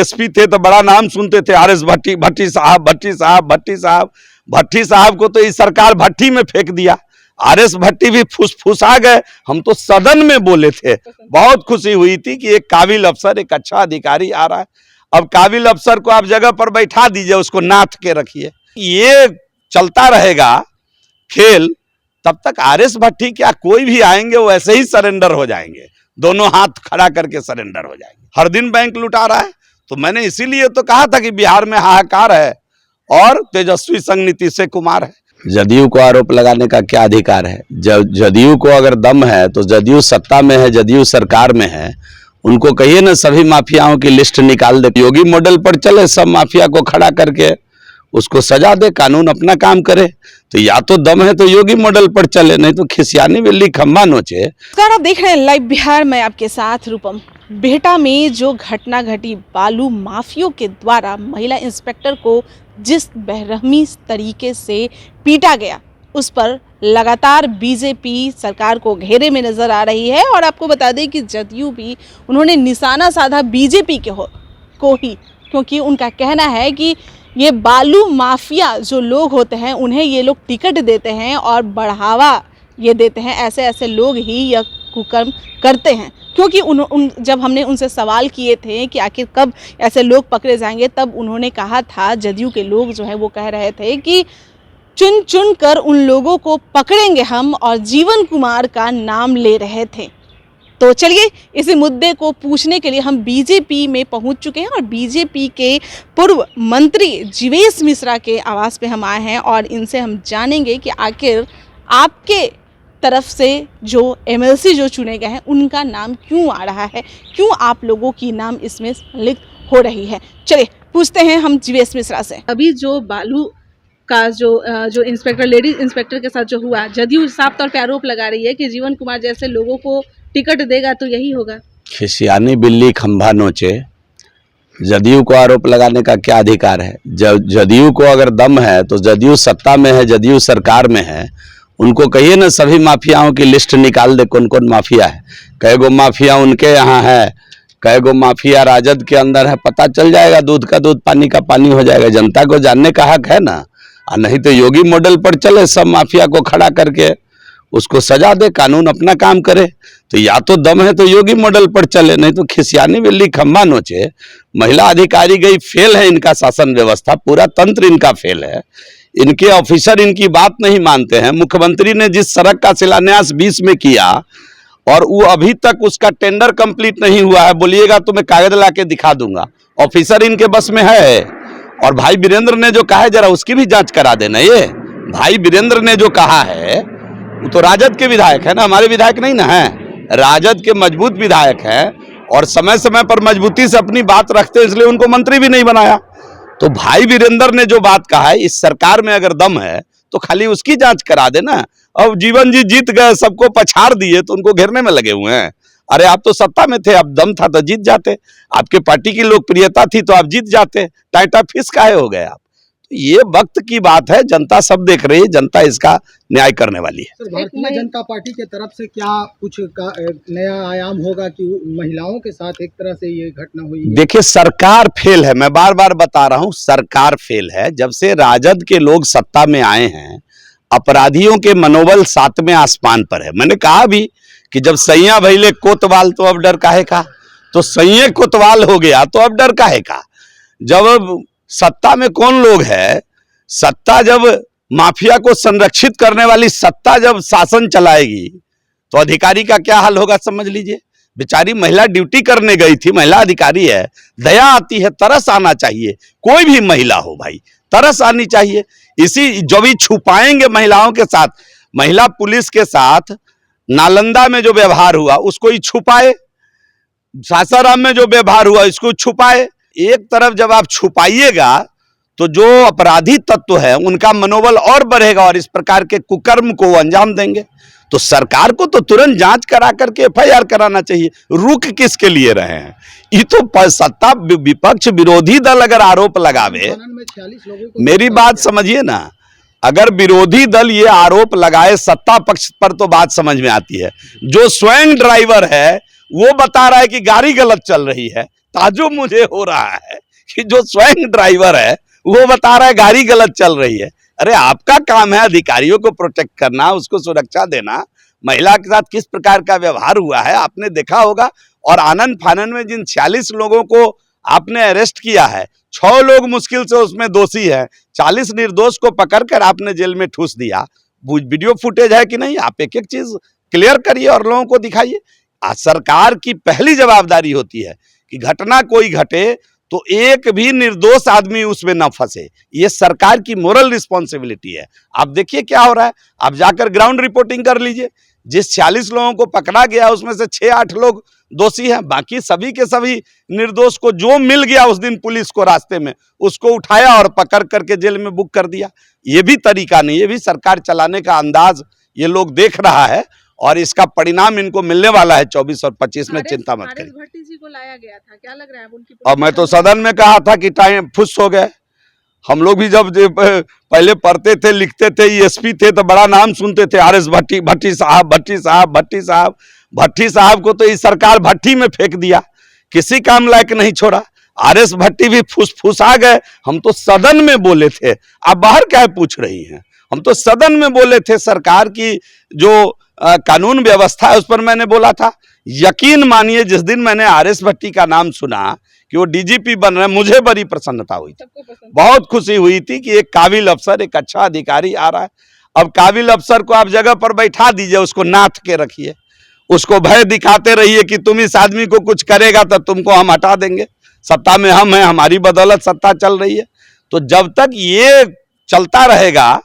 DSP थे तो बड़ा नाम सुनते थे, आरएस भट्टी, भट्टी साहब, भट्टी साहब, भट्टी साहब। भट्टी साहब को तो इस सरकार भट्टी में फेंक दिया, आरएस भट्टी भी फुसफुसा गए। हम तो सदन में बोले थे, बहुत खुशी हुई थी कि एक काबिल अफसर, एक अच्छा अधिकारी आ रहा है। अब काबिल अफसर को आप जगह पर बैठा दीजिए, उसको नाथ के रखिए। ये चलता रहेगा खेल तब तक आरएस भट्टी क्या कोई भी आएंगे वो ऐसे ही सरेंडर हो जाएंगे, दोनों हाथ खड़ा करके सरेंडर हो जाएंगे। हर दिन बैंक लुटा रहा है। तो मैंने इसीलिए तो कहा था कि बिहार में हाहाकार है और तेजस्वी संग नीतीश कुमार है। जदयू को आरोप लगाने का क्या अधिकार है? जदयू को अगर दम है तो जदयू सत्ता में है, जदयू सरकार में है, उनको कहिए ना सभी माफियाओं की लिस्ट निकाल दे, योगी मॉडल पर चले, सब माफिया को खड़ा करके उसको सजा दे, कानून अपना काम करे। तो या तो दम है तो योगी मॉडल पर चले, नहीं तो खिसियानी बिल्ली खम्बा नोचे। आप देख रहे हैं लाइव बिहार में, आपके साथ रूपम। बिहटा में जो घटना घटी, बालू माफियों के द्वारा महिला इंस्पेक्टर को जिस बेरहमी तरीके से पीटा गया, उस पर लगातार बीजेपी सरकार को घेरे में नजर आ रही है। और आपको बता दें कि जदयू भी उन्होंने निशाना साधा बीजेपी को ही, क्योंकि उनका कहना है कि ये बालू माफिया जो लोग होते हैं उन्हें ये लोग टिकट देते हैं और बढ़ावा ये देते हैं, ऐसे ऐसे लोग ही यह कुकर्म करते हैं। क्योंकि जब हमने उनसे सवाल किए थे कि आखिर कब ऐसे लोग पकड़े जाएंगे, तब उन्होंने कहा था, जदयू के लोग जो है वो कह रहे थे कि चुन चुन कर उन लोगों को पकड़ेंगे हम, और जीवन कुमार का नाम ले रहे थे। तो चलिए इसी मुद्दे को पूछने के लिए हम बीजेपी में पहुंच चुके हैं और बीजेपी के पूर्व मंत्री जीवेश मिश्रा के आवास पे हम आए हैं और इनसे हम जानेंगे कि आखिर आपके तरफ से जो एमएलसी जो चुने गए हैं उनका नाम क्यों आ रहा है, क्यों आप लोगों की नाम इसमें लिख हो रही है। चलिए पूछते हैं हम जीवेश मिश्रा से। अभी जो बालू का जो इंस्पेक्टर, लेडीज इंस्पेक्टर के साथ जो हुआ, जदयू साफ तौर पे आरोप लगा रही है कि जीवन कुमार जैसे लोगों को टिकट देगा तो यही होगा। खिसियानी बिल्ली खंभा नोचे। जदयू को आरोप लगाने का क्या अधिकार है? जदयू को अगर दम है तो जदयू सत्ता में है, जदयू सरकार में है, उनको कहिए ना सभी माफियाओं की लिस्ट निकाल दे, कौन कौन माफिया है, कै गो माफिया उनके यहाँ है, कै गो माफिया राजद के अंदर है, पता चल जाएगा। दूध का दूध, पानी का पानी हो जाएगा। जनता को जानने का हक है ना। और नहीं तो योगी मॉडल पर चले, सब माफिया को खड़ा करके उसको सजा दे, कानून अपना काम करे। तो या तो दम है तो योगी मॉडल पर चले, नहीं तो खिसियानी बिल्ली खम्बा नोचे। महिला अधिकारी गई, फेल है इनका शासन व्यवस्था, पूरा तंत्र इनका फेल है। इनके ऑफिसर इनकी बात नहीं मानते हैं। मुख्यमंत्री ने जिस सड़क का शिलान्यास 20 में किया और वो अभी तक उसका टेंडर कंप्लीट नहीं हुआ है, बोलिएगा तो मैं कागज ला के दिखा दूंगा। ऑफिसर इनके बस में है। और भाई वीरेंद्र ने जो कहा है जरा उसकी भी जांच करा देना। ये भाई वीरेंद्र ने जो कहा है वो तो राजद के विधायक है ना, हमारे विधायक नहीं ना है, राजद के मजबूत विधायक है और समय समय पर मजबूती से अपनी बात रखते हैं, इसलिए उनको मंत्री भी नहीं बनाया। तो भाई वीरेंद्र ने जो बात कहा है, इस सरकार में अगर दम है तो खाली उसकी जांच करा देना। अब जीवन जी जीत गए, सबको पछाड़ दिए तो उनको घेरने में लगे हुए हैं। अरे आप तो सत्ता में थे, अब दम था तो जीत जाते, आपके पार्टी की लोकप्रियता थी तो आप जीत जाते, टाइटा फिश काहे हो गए आप। तो ये वक्त की बात है, जनता सब देख रही है, जनता इसका न्याय करने वाली है। भारतीय जनता पार्टी के तरफ से क्या कुछ नया आयाम होगा कि महिलाओं के साथ एक तरह से ये घटना हुई? देखिए सरकार फेल है, मैं बार बार बता रहा हूं, सरकार फेल है। जब से राजद के लोग सत्ता में आए हैं, अपराधियों के मनोबल 7वें आसमान पर है। मैंने कहा भी कि जब सैया भैले कोतवाल तो अब डर काहे का, तो सैये कोतवाल हो गया तो अब डर काहे का। जब सत्ता में कौन लोग है, सत्ता जब माफिया को संरक्षित करने वाली सत्ता जब शासन चलाएगी तो अधिकारी का क्या हाल होगा समझ लीजिए। बेचारी महिला ड्यूटी करने गई थी, महिला अधिकारी है, दया आती है, तरस आना चाहिए। कोई भी महिला हो भाई, तरस आनी चाहिए। इसी जो भी छुपाएंगे महिलाओं के साथ, महिला पुलिस के साथ नालंदा में जो व्यवहार हुआ उसको ही छुपाए, सासाराम में जो व्यवहार हुआ इसको छुपाए। एक तरफ जब आप छुपाइएगा तो जो अपराधी तत्व है उनका मनोबल और बढ़ेगा और इस प्रकार के कुकर्म को अंजाम देंगे। तो सरकार को तो तुरंत जांच करा करके एफआईआर कराना चाहिए। रुक किसके लिए रहे हैं? ये तो सत्ता विपक्ष विरोधी दल अगर आरोप लगावे, मेरी बात समझिए ना, अगर विरोधी दल ये आरोप लगाए सत्ता पक्ष पर तो बात समझ में आती है। जो स्वयं ड्राइवर है वो बता रहा है कि गाड़ी गलत चल रही है, ताजुब मुझे हो रहा है कि जो स्वयं ड्राइवर है वो बता रहा है गाड़ी गलत चल रही है। अरे आपका काम है अधिकारियों को प्रोटेक्ट करना, उसको सुरक्षा देना। महिला के साथ किस प्रकार का व्यवहार हुआ है आपने देखा होगा। और आनंद फानन में जिन 46 लोगों को आपने अरेस्ट किया है, 6 लोग मुश्किल से उसमें दोषी है, 40 निर्दोष को पकड़कर आपने जेल में ठूस दिया। वीडियो फुटेज है कि नहीं, आप एक एक चीज क्लियर करिए और लोगों को दिखाइए। सरकार की पहली जवाबदारी होती है कि घटना कोई घटे तो एक भी निर्दोष आदमी उसमें ना फंसे, ये सरकार की मोरल रिस्पॉन्सिबिलिटी है। आप देखिए क्या हो रहा है, आप जाकर ग्राउंड रिपोर्टिंग कर लीजिए। जिस 46 लोगों को पकड़ा गया उसमें से 6-8 लोग दोषी हैं, बाकी सभी के सभी निर्दोष को जो मिल गया उस दिन पुलिस को रास्ते में उसको उठाया और पकड़ करके जेल में बुक कर दिया। ये भी तरीका नहीं, ये भी सरकार चलाने का अंदाज ये लोग देख रहा है और इसका परिणाम इनको मिलने वाला है 24 और 25 में। चिंता मत करिए। भट्टी जी को लाया गया था, क्या लग रहा है उनकी? और मैं तो सदन में कहा था कि टाइम फुस हो गए। हम लोग भी जब पहले पढ़ते थे लिखते थे, ईएसपी थे तो बड़ा नाम सुनते थे, आरएस भट्टी, भट्टी साहब, भट्टी साहब, भट्टी साहब। भट्टी साहब को तो इस सरकार भट्टी में फेंक दिया, किसी काम लायक नहीं छोड़ा। आरएस भट्टी भी फुसफुसा गए। हम तो सदन में बोले थे, आप बाहर क्या पूछ रही हैं? हम तो सदन में बोले थे, सरकार की जो कानून व्यवस्था है उस पर मैंने बोला था। यकीन मानिए जिस दिन मैंने आरएस भट्टी का नाम सुना कि वो डीजीपी बन रहे, मुझे बड़ी प्रसन्नता हुई थी, बहुत खुशी हुई थी कि एक काबिल अफसर, एक अच्छा अधिकारी आ रहा है। अब काबिल अफसर को आप जगह पर बैठा दीजिए, उसको नाथ के रखिए, उसको भय दिखाते रहिए कि तुम इस आदमी को कुछ करेगा तो तुमको हम हटा देंगे, सत्ता में हम हैं, हमारी बदौलत सत्ता चल रही है। तो जब तक ये चलता रहेगा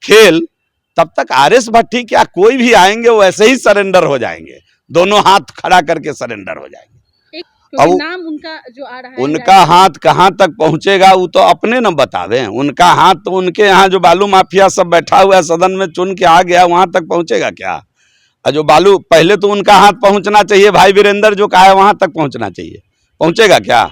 खेल, तब तक आरएस भट्टी क्या कोई भी आएंगे वो ऐसे ही सरेंडर हो जाएंगे, दोनों हाथ खड़ा करके सरेंडर हो जाएंगे। अब नाम उनका जो आ रहा है, उनका हाथ कहाँ तक पहुंचेगा वो तो अपने न बतावे। उनका हाथ तो उनके यहाँ जो बालू माफिया सब बैठा हुआ है सदन में चुन के आ गया, वहां तक पहुंचेगा क्या? और जो बालू, पहले तो उनका हाथ पहुंचना चाहिए, भाई वीरेंद्र जो कहा है वहां तक पहुंचना चाहिए, पहुंचेगा क्या?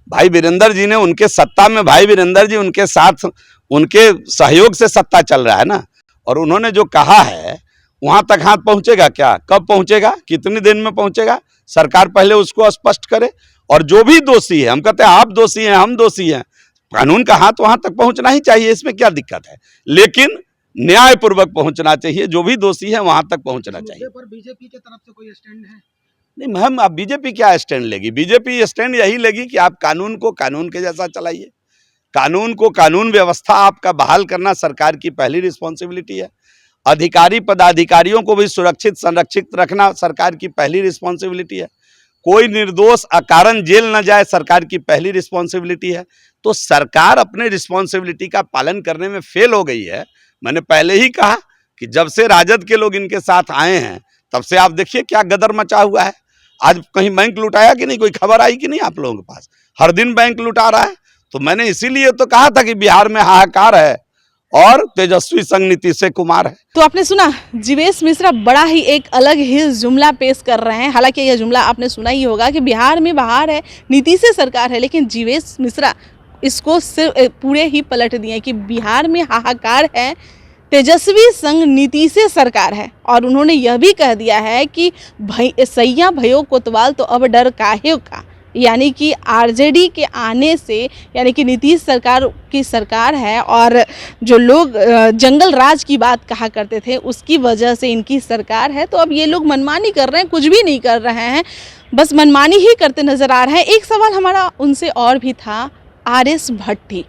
भाई वीरेंद्र जी ने, उनके सत्ता में भाई वीरेंद्र जी उनके साथ, उनके सहयोग से सत्ता चल रहा है ना, और उन्होंने जो कहा है वहां तक हाथ पहुंचेगा क्या? कब पहुंचेगा, कितनी दिन में पहुंचेगा? सरकार पहले उसको स्पष्ट करे। और जो भी दोषी है, हम कहते हैं आप दोषी हैं, हम दोषी हैं, कानून का हाथ वहां तक पहुंचना ही चाहिए, इसमें क्या दिक्कत है? लेकिन न्यायपूर्वक पहुंचना चाहिए, जो भी दोषी है वहां तक पहुंचना चाहिए। पर बीजेपी की तरफ से कोई स्टैंड है? नहीं, हम, अब बीजेपी क्या स्टैंड लेगी? बीजेपी स्टैंड यही लेगी कि आप कानून को कानून के जैसा चलाइए। कानून को, कानून व्यवस्था आपका बहाल करना सरकार की पहली रिस्पॉन्सिबिलिटी है। अधिकारी पदाधिकारियों को भी सुरक्षित संरक्षित रखना सरकार की पहली रिस्पॉन्सिबिलिटी है। कोई निर्दोष अकारण जेल न जाए, सरकार की पहली रिस्पॉन्सिबिलिटी है। तो सरकार अपने रिस्पॉन्सिबिलिटी का पालन करने में फेल हो गई है। मैंने पहले ही कहा कि जब से राजद के लोग इनके साथ आए हैं तब से आप देखिए क्या गदर मचा हुआ है। आज कहीं बैंक लुटाया कि नहीं, कोई खबर आई कि नहीं आप लोगों के पास? हर दिन बैंक लुटा रहा है। तो मैंने इसीलिए तो कहा था कि बिहार में हाहाकार है और तेजस्वी संग नीतीश कुमार है। तो आपने सुना, जीवेश मिश्रा बड़ा ही एक अलग ही जुमला पेश कर रहे हैं। हालांकि यह जुमला आपने सुना ही होगा कि बिहार में बहार है, नीतीश सरकार है, लेकिन जीवेश मिश्रा इसको सिर्फ पूरे ही पलट दिए कि बिहार में हाहाकार है, तेजस्वी संग नीतीश सरकार है। और उन्होंने यह भी कह दिया है कि सैया भयो कोतवाल तो अब डर काहे का, यानी कि आरजेडी के आने से, यानी कि नीतीश सरकार की सरकार है और जो लोग जंगल राज की बात कहा करते थे उसकी वजह से इनकी सरकार है। तो अब ये लोग मनमानी कर रहे हैं, कुछ भी नहीं कर रहे हैं, बस मनमानी ही करते नजर आ रहे हैं। एक सवाल हमारा उनसे और भी था, आरएस भट्टी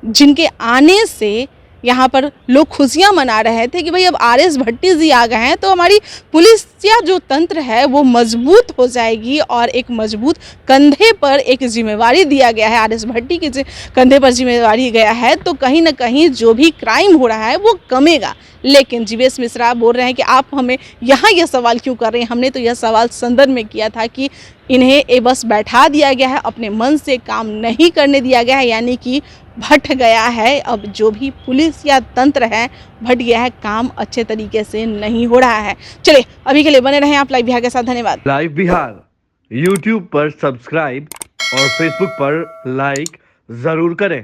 जिनके आने से यहाँ पर लोग खुशियाँ मना रहे थे कि भाई अब आरएस भट्टी जी आ गए हैं तो हमारी पुलिस या जो तंत्र है वो मजबूत हो जाएगी, और एक मजबूत कंधे पर एक जिम्मेवारी दिया गया है, आरएस भट्टी के कंधे पर जिम्मेवारी गया है, तो कहीं ना कहीं जो भी क्राइम हो रहा है वो कमेगा। लेकिन जीवेश मिश्रा बोल रहे हैं कि आप हमें यहाँ यह सवाल क्यों कर रहे हैं, हमने तो यह सवाल संदर्भ में किया था कि इन्हें बस बैठा दिया गया है, अपने मन से काम नहीं करने दिया गया है, यानी कि भट गया है। अब जो भी पुलिस या तंत्र है भट गया है, काम अच्छे तरीके से नहीं हो रहा है। चलिए अभी के लिए बने रहें आप लाइव बिहार के साथ। धन्यवाद। लाइव बिहार यूट्यूब पर सब्सक्राइब और फेसबुक पर लाइक जरूर करें।